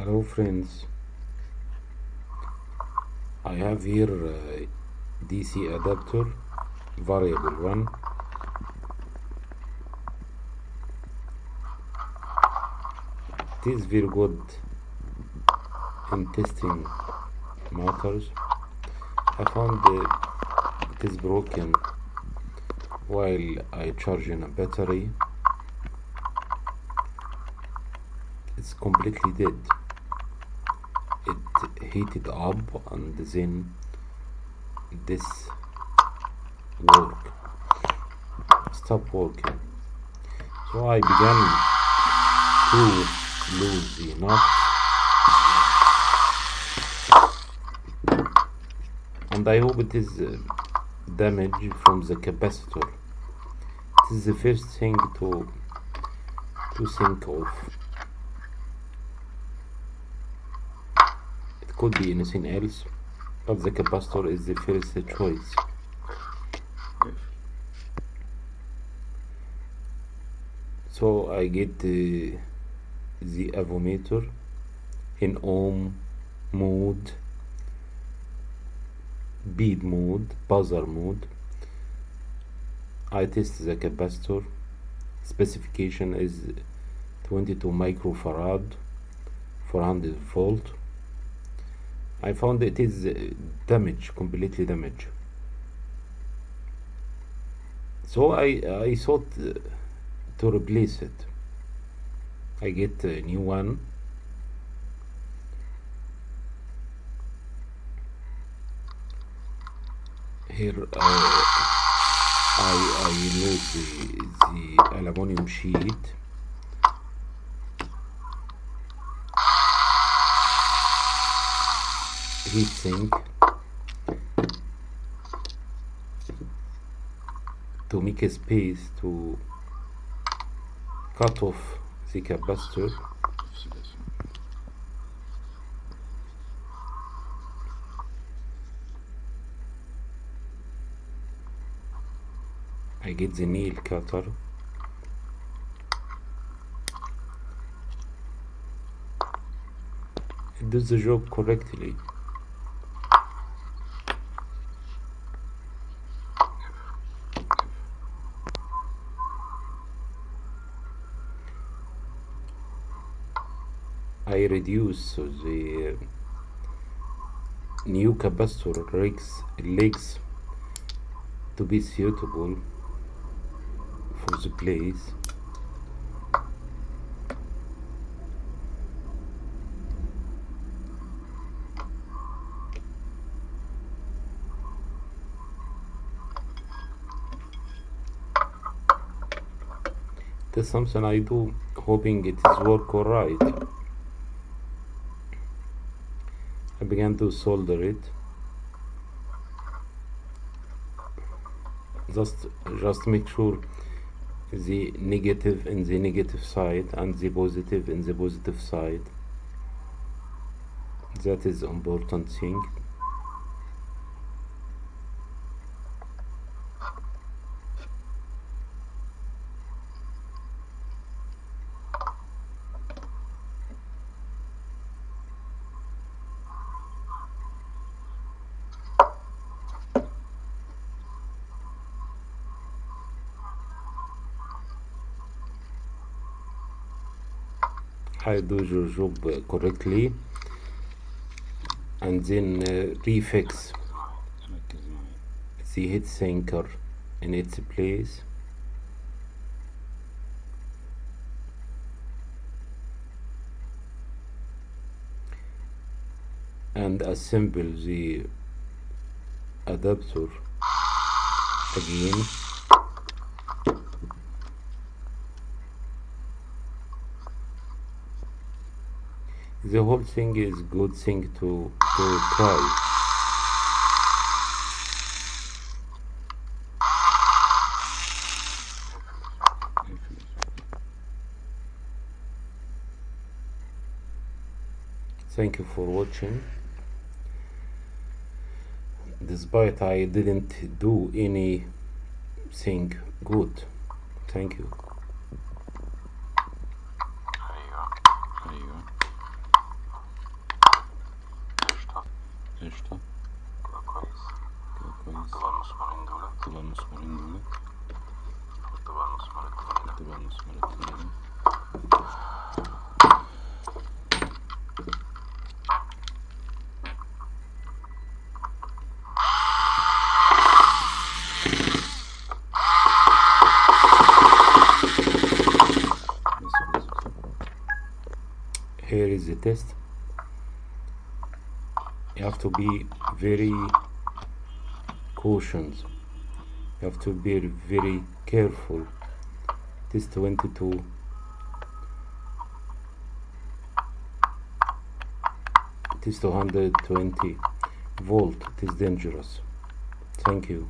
Hello friends, I have here DC adapter, variable one. It is very good in testing matters. I found it is broken while I charge in a battery. It's completely dead. It heated up and then this stopped working. So I began to lose the nut, and I hope it is damage from the capacitor. It is the first thing to think of. It could be anything else, but the capacitor is the first choice. So I get the avometer in ohm mode, bead mode, buzzer mode. I test the capacitor. Specification is 22 microfarad, 400 volt. I found it is damaged, completely damaged. So I thought to replace it. I get a new one. Here I use the aluminum sheet. Heatsink to make a space to cut off the capacitor. I get the nail cutter. It does the job correctly. I reduce the new capacitor legs to be suitable for the place. That's something I do, hoping it is work alright. I began to solder it. Just make sure the negative in the negative side and the positive in the positive side. That is important thing. I do your job correctly, and then refix the heat sinker in its place. And assemble the adapter again. The whole thing is good thing to try. Thank you for watching. Despite I didn't do anything good. Thank you. قشطة. كده كويس. كويس. طبعا المسمارين دول. طبعا المسمارين دول. طبعا المسمار التاني ده. طبعا المسمار التاني ده. Here is the test. You have to be very cautious. You have to be very careful. It is 22. It is 220 volt. It is dangerous. Thank you.